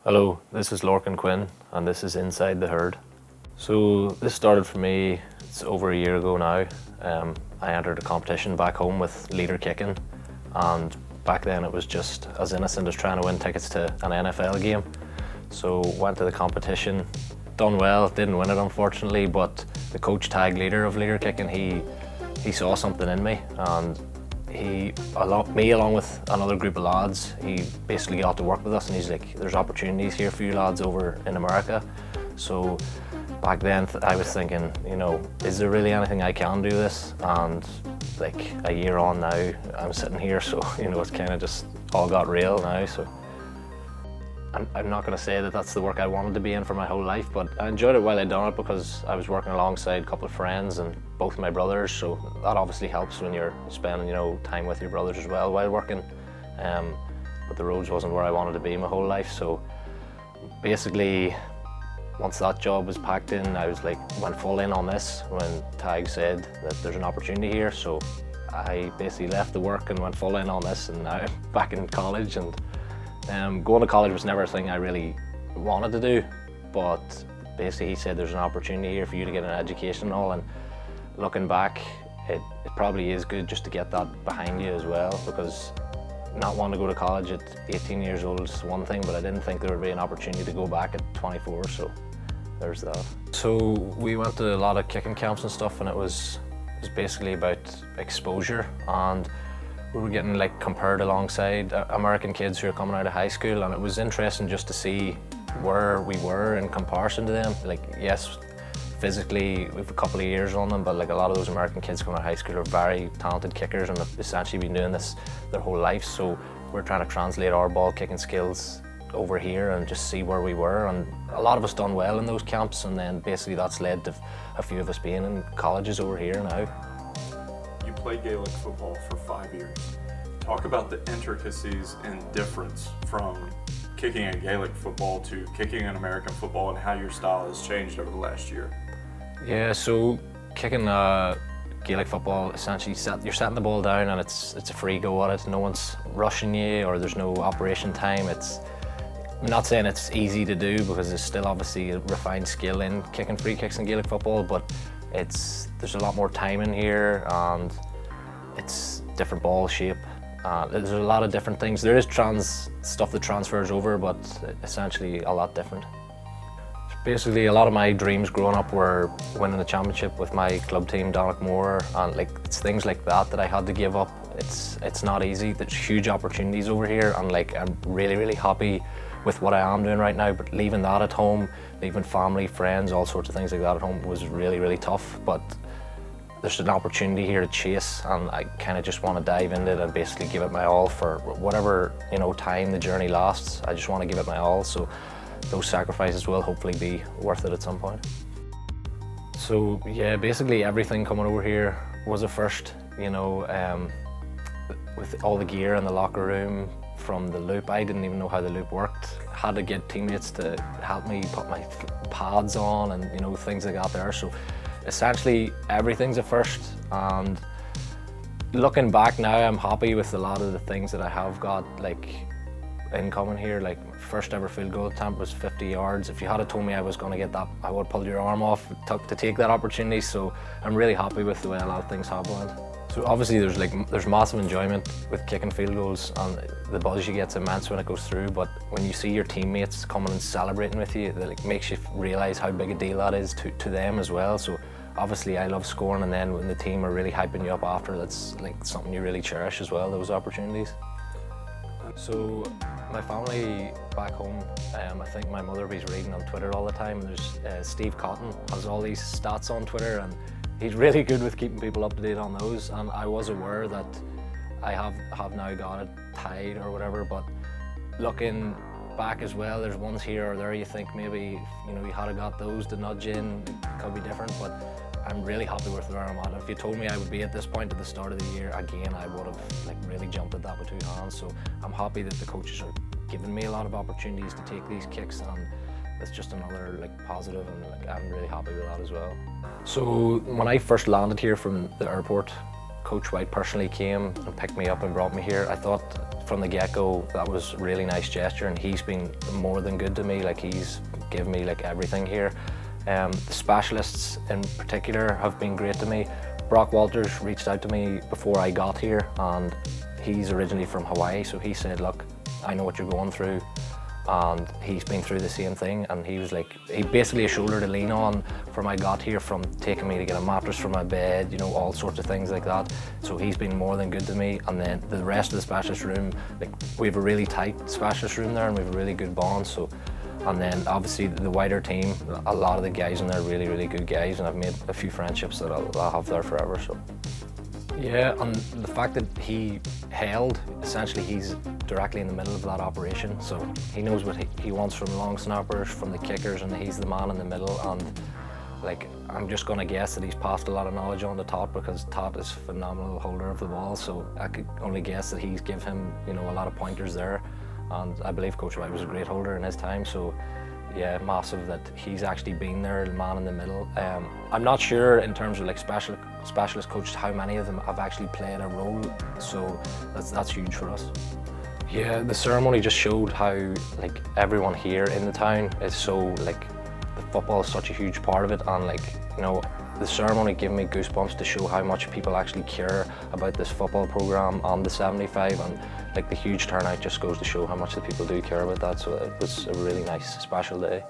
Hello, this is Lorcan Quinn, and this is Inside the Herd. So this started for me, it's over a year ago now. I entered a competition back home with leader kicking, and back then it was just as innocent as trying to win tickets to an NFL game. So went to the competition, done well, didn't win it unfortunately, but the coach tag leader of leader kicking, he saw something in me, and me along with another group of lads, he basically got to work with us, and he's like, there's opportunities here for you lads over in America. So back then I was thinking, is there really anything I can do this? And like a year on now, I'm sitting here, so it's kind of just all got real now. So I'm not going to say that that's the work I wanted to be in for my whole life, but I enjoyed it while I'd done it because I was working alongside a couple of friends and both my brothers, so that obviously helps when you're spending time with your brothers as well while working. But the roads wasn't where I wanted to be my whole life, so basically once that job was packed in, I was went full in on this when Tag said that there's an opportunity here. So I basically left the work and went full in on this, and now I'm back in college. And going to college was never a thing I really wanted to do, but basically he said there's an opportunity here for you to get an education and all, and looking back, it probably is good just to get that behind you as well, because not wanting to go to college at 18 years old is one thing, but I didn't think there would be an opportunity to go back at 24, so there's that. So we went to a lot of kicking camps and stuff, and it was basically about exposure, and we were getting compared alongside American kids who are coming out of high school, and it was interesting just to see where we were in comparison to them. Yes, physically we have a couple of years on them, but a lot of those American kids coming out of high school are very talented kickers and have essentially been doing this their whole life. So we're trying to translate our ball kicking skills over here and just see where we were, and a lot of us done well in those camps, and then basically that's led to a few of us being in colleges over here now. You played Gaelic football for 5 years. Talk about the intricacies and difference from kicking in Gaelic football to kicking in American football, and how your style has changed over the last year. Yeah, so kicking Gaelic football, essentially you're setting the ball down and it's a free go at it. No one's rushing you, or there's no operation time. I'm not saying it's easy to do, because there's still obviously a refined skill in kicking free kicks in Gaelic football, but there's a lot more time in here, and it's different ball shape. There's a lot of different things. There is stuff that transfers over, but essentially a lot different. Basically, a lot of my dreams growing up were winning the championship with my club team, Donnockmore, and it's things like that I had to give up. It's not easy. There's huge opportunities over here, and I'm really, really happy with what I am doing right now, but leaving that at home, leaving family, friends, all sorts of things like that at home was really, really tough. But there's an opportunity here to chase, and I kind of just want to dive into it and basically give it my all for whatever time the journey lasts. I just want to give it my all, so those sacrifices will hopefully be worth it at some point. So yeah, basically everything coming over here was a first, with all the gear in the locker room, from the loop. I didn't even know how the loop worked. I had to get teammates to help me put my pads on and things like that there. So essentially everything's a first, and looking back now, I'm happy with a lot of the things that I have got incoming here. First ever field goal attempt was 50 yards. If you had told me I was going to get that, I would have pulled your arm off to take that opportunity. So I'm really happy with the way a lot of things have went. So obviously there's massive enjoyment with kicking field goals, and the buzz you get's immense when it goes through, but when you see your teammates coming and celebrating with you, that makes you realise how big a deal that is to them as well. So obviously I love scoring, and then when the team are really hyping you up after, that's something you really cherish as well, those opportunities. So my family back home, I think my mother is reading on Twitter all the time, and there's Steve Cotton has all these stats on Twitter, and he's really good with keeping people up to date on those, and I was aware that I have now got it tied or whatever, but looking back as well, there's ones here or there you think maybe you had got those to nudge in, it could be different, but I'm really happy with where I'm at. If you told me I would be at this point at the start of the year again, I would have really jumped at that with 2 hands. So I'm happy that the coaches are giving me a lot of opportunities to take these kicks, and it's just another positive, and I'm really happy with that as well. So when I first landed here from the airport, Coach White personally came and picked me up and brought me here. I thought from the get-go, that was a really nice gesture, and he's been more than good to me. Like, he's given me like everything here. The specialists in particular have been great to me. Brock Walters reached out to me before I got here, and he's originally from Hawaii, so he said, look, I know what you're going through, and he's been through the same thing, and he was like, he basically a shoulder to lean on from I got here, from taking me to get a mattress for my bed, you know, all sorts of things like that. So he's been more than good to me. And then the rest of the specialist room, like, we have a really tight specialist room there, and we have a really good bond. So, and then obviously the wider team, a lot of the guys in there are really, really good guys, and I've made a few friendships that I'll have there forever. So. Yeah, and the fact that he held, essentially he's directly in the middle of that operation, so he knows what he wants from long snappers, from the kickers, and he's the man in the middle. And like, I'm just going to guess that he's passed a lot of knowledge on to Tot, because Tot is a phenomenal holder of the ball, so I could only guess that he's give him, you know, a lot of pointers there. And I believe Coach White was a great holder in his time, so yeah, massive that he's actually been there, the man in the middle. I'm not sure in terms of like specialist coaches how many of them have actually played a role, so that's huge for us. Yeah, the ceremony just showed how like everyone here in the town is so like, the football is such a huge part of it, and like, you know, the ceremony gave me goosebumps to show how much people actually care about this football program and the 75, and like the huge turnout just goes to show how much the people do care about that. So it was a really nice, special day.